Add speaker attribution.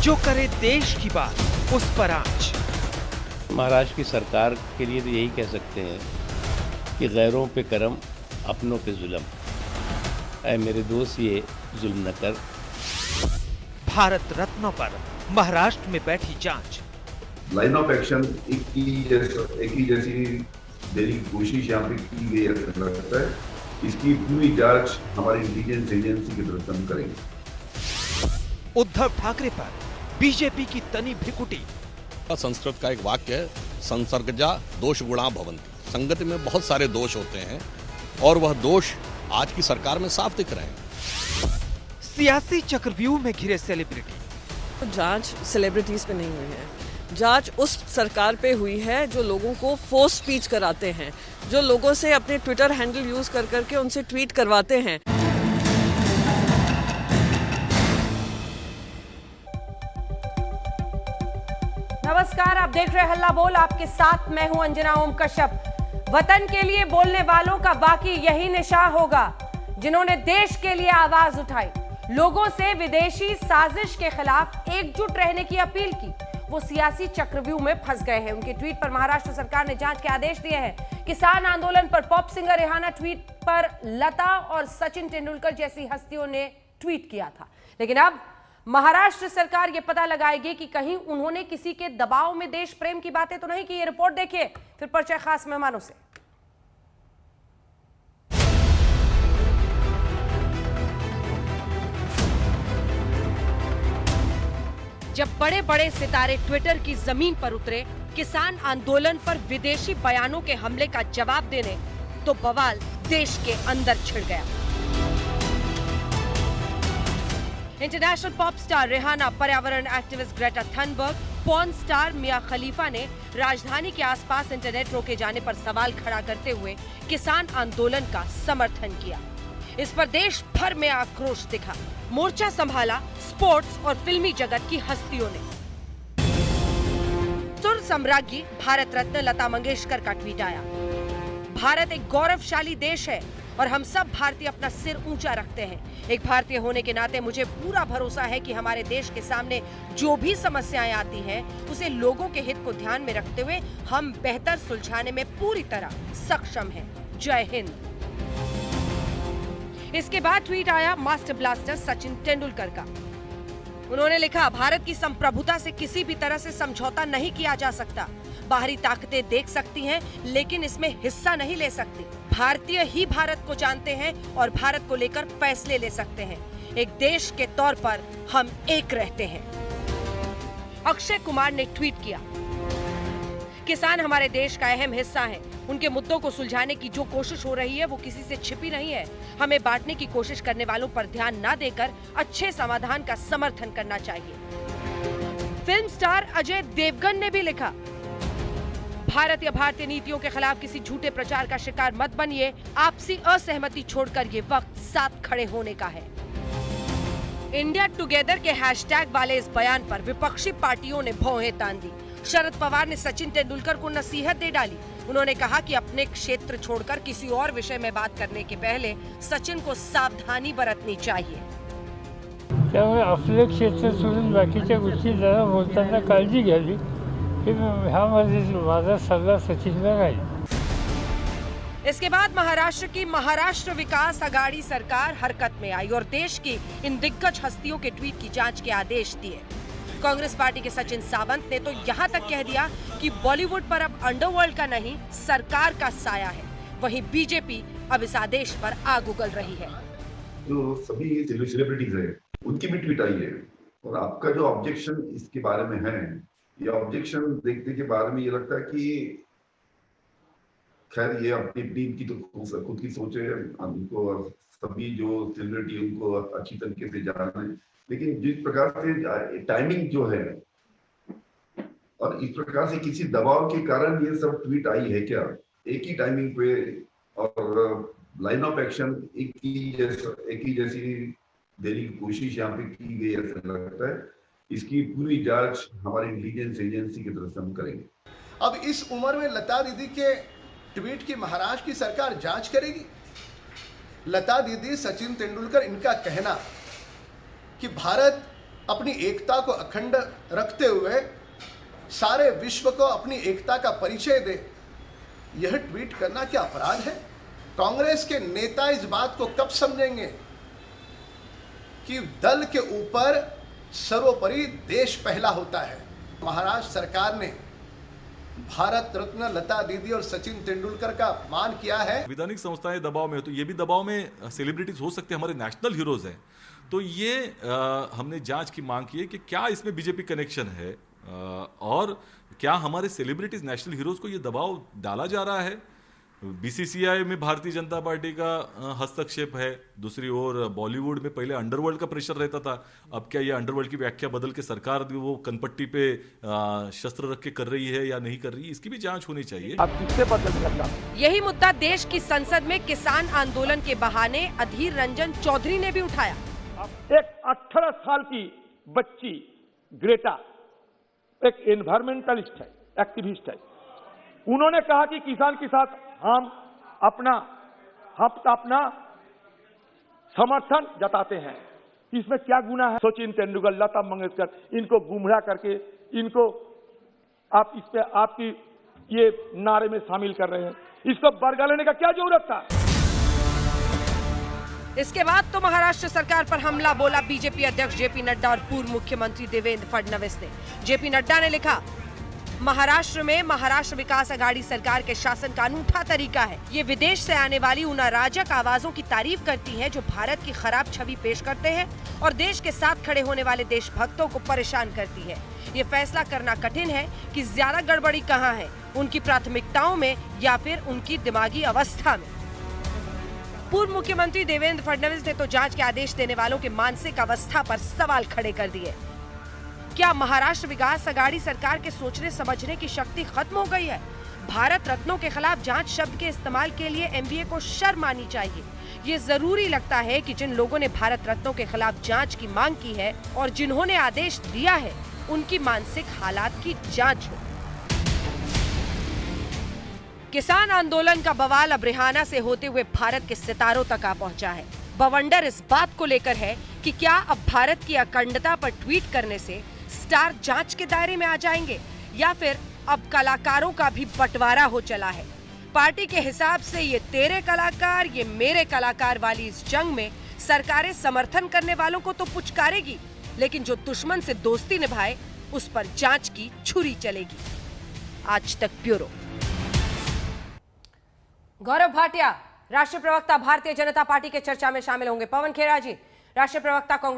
Speaker 1: जो करे देश की बात उस पर आँच।
Speaker 2: महाराष्ट्र की सरकार के लिए तो यही कह सकते हैं कि गैरों पे करम, अपनों पे जुल्म। ऐ मेरे दोस्त, ये जुल्म न कर।
Speaker 1: भारत रत्न पर महाराष्ट्र में बैठी जांच।
Speaker 3: लाइन ऑफ एक्शन एक ही जैसी देने की कोशिश यहाँ पे की गई ऐसा लगता है। इसकी पूरी जांच हमारी इंटेलिजेंस एजेंसी की तरफ से हम करेंगे।
Speaker 1: उद्धव ठाकरे पर बीजेपी की तनी भिकुटी।
Speaker 4: संस्कृत का एक वाक्य है, संसर्गजा दोष गुणा भवन्ति। संगति में बहुत सारे दोष होते हैं और वह दोष आज की सरकार में साफ दिख रहे हैं।
Speaker 1: सियासी चक्रव्यूह में घिरे सेलिब्रिटी।
Speaker 5: जांच सेलिब्रिटीज पे नहीं हुई है, जांच उस सरकार पे हुई है जो लोगों को फोर्स स्पीच कराते हैं, जो लोगों से अपने ट्विटर हैंडल यूज कर करके उनसे ट्वीट करवाते हैं।
Speaker 6: नमस्कार, आप देख रहे हैं हल्ला बोल। आपके साथ मैं हूं अंजना ओम कश्यप। वतन के लिए बोलने वालों का बाकी यही निशान होगा जिन्होंने देश के लिए आवाज उठाई, लोगों से विदेशी साजिश के खिलाफ एकजुट रहने की अपील की। वो सियासी चक्रव्यूह में फंस गए हैं। उनके ट्वीट पर महाराष्ट्र सरकार ने जांच के आदेश दिए हैं। किसान आंदोलन पर पॉप सिंगर रिहाना ट्वीट पर लता और सचिन तेंदुलकर जैसी हस्तियों ने ट्वीट किया था। लेकिन अब महाराष्ट्र सरकार ये पता लगाएगी कि कहीं उन्होंने किसी के दबाव में देश प्रेम की बातें तो नहीं की। ये रिपोर्ट देखिए, फिर परिचय खास मेहमानों से। जब बड़े बड़े सितारे ट्विटर की जमीन पर उतरे किसान आंदोलन पर विदेशी बयानों के हमले का जवाब देने, तो बवाल देश के अंदर छिड़ गया। इंटरनेशनल पॉप स्टार रिहाना, पर्यावरण activist Greta Thunberg, porn star Mia Khalifa ने राजधानी के आसपास इंटरनेट रोके जाने पर सवाल खड़ा करते हुए किसान आंदोलन का समर्थन किया। इस पर देश भर में आक्रोश दिखा। मोर्चा संभाला स्पोर्ट्स और फिल्मी जगत की हस्तियों ने। सुर सम्राज्ञी भारत रत्न लता मंगेशकर का ट्वीट आया। भारत एक गौरवशाली देश है और हम सब भारतीय अपना सिर ऊंचा रखते हैं। एक भारतीय होने के नाते मुझे पूरा भरोसा है कि हमारे देश के सामने जो भी समस्याएं आती हैं, उसे लोगों के हित को ध्यान में रखते हुए हम बेहतर सुलझाने में पूरी तरह सक्षम हैं। जय हिंद। इसके बाद ट्वीट आया मास्टर ब्लास्टर सचिन तेंदुलकर का। उन्होंने लिखा, भारत की संप्रभुता से किसी भी तरह से समझौता नहीं किया जा सकता। बाहरी ताकतें देख सकती हैं, लेकिन इसमें हिस्सा नहीं ले सकती। भारतीय ही भारत को जानते हैं और भारत को लेकर फैसले ले सकते हैं। एक देश के तौर पर हम एक रहते हैं। अक्षय कुमार ने ट्वीट किया, किसान हमारे देश का अहम हिस्सा हैं। उनके मुद्दों को सुलझाने की जो कोशिश हो रही है वो किसी से छिपी नहीं है। हमें बांटने की कोशिश करने वालों पर ध्यान न देकर अच्छे समाधान का समर्थन करना चाहिए। फिल्म स्टार अजय देवगन ने भी लिखा, भारत या भारतीय नीतियों के खिलाफ किसी झूठे प्रचार का शिकार मत बनिए। आपसी असहमति छोड़कर ये वक्त साथ खड़े होने का है। इंडिया टुगेदर के हैशटैग वाले इस बयान पर विपक्षी पार्टियों ने भौहें तान दी। शरद पवार ने सचिन तेंदुलकर को नसीहत दे डाली। उन्होंने कहा कि अपने क्षेत्र छोड़कर किसी और विषय में बात करने के पहले सचिन को सावधानी बरतनी चाहिए।
Speaker 7: त्यामुळे आपले क्षेत्र सोडून बाकीच्या गोष्टी जरा बोलताना काळजी घ्यावी, ह्यामध्ये माझा सल्ला सचिनला राहील।
Speaker 6: इसके बाद महाराष्ट्र की महाराष्ट्र विकास अघाड़ी सरकार हरकत में आई और देश की इन दिग्गज हस्तियों के ट्वीट की जांच के आदेश दिए। कांग्रेस पार्टी के सचिन सावंत ने तो यहाँ तक कह दिया कि बॉलीवुड पर अब अंडरवर्ल्ड का नहीं सरकार का साया है। वहीं बीजेपी अब इस आदेश पर आग उगल रही है।
Speaker 3: जो सभी सेलिब्रिटीज हैं, उनकी भी ट्वीट आई है और आपका जो ऑब्जेक्शन इसके बारे में है, ये ऑब्जेक्शन देखने के बारे में ये लगता है कि खैर ये अपनी टीम की तो खुद की सोच है। उनको सभी जो सेलिब्रिटी उनको अच्छी तरीके से जाने, लेकिन जिस प्रकार से टाइमिंग जो है और इस प्रकार से किसी दबाव के कारण ये सब ट्वीट आई है क्या, एक ही टाइमिंग पे और लाइन ऑफ एक्शन एक ही जैसी देने की कोशिश यहाँ पे की गई ऐसा लगता है। इसकी पूरी जांच हमारी इंटेलिजेंस एजेंसी की तरफ से हम करेंगे।
Speaker 8: अब इस उम्र में लता दीदी के ट्वीट की महाराष्ट्र की सरकार जांच करेगी। लता दीदी, सचिन तेंदुलकर, इनका कहना कि भारत अपनी एकता को अखंड रखते हुए सारे विश्व को अपनी एकता का परिचय दे, यह ट्वीट करना क्या अपराध है? कांग्रेस के नेता इस बात को कब समझेंगे कि दल के ऊपर सर्वोपरि देश पहला होता है? महाराष्ट्र सरकार ने भारत रत्न लता दीदी और सचिन तेंदुलकर का अपमान किया है।
Speaker 9: वैधानिक संस्थाएं दबाव में हो तो ये भी दबाव में सेलिब्रिटीज हो सकते हैं, हमारे नेशनल हीरोज हैं। तो ये हमने जांच की मांग की है कि क्या इसमें बीजेपी कनेक्शन है और क्या हमारे सेलिब्रिटीज नेशनल हीरोज को ये दबाव डाला जा रहा है। बीसीसीआई में भारतीय जनता पार्टी का हस्तक्षेप है, दूसरी ओर बॉलीवुड में पहले अंडरवर्ल्ड का प्रेशर रहता था, अब क्या ये अंडरवर्ल्ड की व्याख्या बदल के सरकार वो कनपट्टी पे शस्त्र रख के कर रही है या नहीं कर रही, इसकी भी जांच होनी चाहिए।
Speaker 10: अब किससे बदल सकता?
Speaker 6: यही मुद्दा देश की संसद में किसान आंदोलन के बहाने अधीर रंजन चौधरी ने भी उठाया।
Speaker 10: एक 18 साल की बच्ची ग्रेटा एक एनवायरमेंटलिस्ट है, एक्टिविस्ट है। उन्होंने कहा कि किसान के साथ हम अपना समर्थन जताते हैं। इसमें क्या गुनाह है? सचिन तेंदुलकर, लता मंगेशकर, इनको गुमराह करके इनको आप इस पे आपकी ये नारे में शामिल कर रहे हैं, इसको बरगा लेने का क्या जरूरत था?
Speaker 6: इसके बाद तो महाराष्ट्र सरकार पर हमला बोला बीजेपी अध्यक्ष जेपी नड्डा और पूर्व मुख्यमंत्री देवेंद्र फडणवीस ने। जेपी नड्डा ने लिखा, महाराष्ट्र में महाराष्ट्र विकास आघाड़ी सरकार के शासन का अनूठा तरीका है। ये विदेश से आने वाली उन अराजक आवाजों की तारीफ करती है जो भारत की खराब छवि पेश करते हैं और देश के साथ खड़े होने वाले देशभक्तों को परेशान करती है। ये फैसला करना कठिन है कि ज्यादा गड़बड़ी कहाँ है, उनकी प्राथमिकताओं में या फिर उनकी दिमागी अवस्था में। पूर्व मुख्यमंत्री देवेंद्र फडणवीस ने तो जांच के आदेश देने वालों के मानसिक अवस्था पर सवाल खड़े कर दिए। क्या महाराष्ट्र विकास आघाड़ी सरकार के सोचने समझने की शक्ति खत्म हो गई है? भारत रत्नों के खिलाफ जांच शब्द के इस्तेमाल के लिए एमबीए को शर्म आनी चाहिए। ये जरूरी लगता है कि जिन लोगों ने भारत रत्नों के खिलाफ जांच की मांग की है और जिन्होंने आदेश दिया है, उनकी मानसिक हालात की जांच हो। किसान आंदोलन का बवाल अब रिहाना से होते हुए भारत के सितारों तक आ पहुंचा है। बवंडर इस बात को लेकर है कि क्या अब भारत की अखंडता पर ट्वीट करने से स्टार जांच के दायरे में आ जाएंगे या फिर अब कलाकारों का भी बंटवारा हो चला है। पार्टी के हिसाब से ये तेरे कलाकार, ये मेरे कलाकार वाली इस जंग में सरकारें समर्थन करने वालों को तो पुचकारेगी, लेकिन जो दुश्मन से दोस्ती निभाए उस पर जांच की छुरी चलेगी। आज तक ब्यूरो। गौरव भाटिया, राष्ट्रीय प्रवक्ता भारतीय जनता पार्टी के चर्चा में शामिल होंगे। पवन खेरा जी, राष्ट्रीय प्रवक्ता कांग्रेस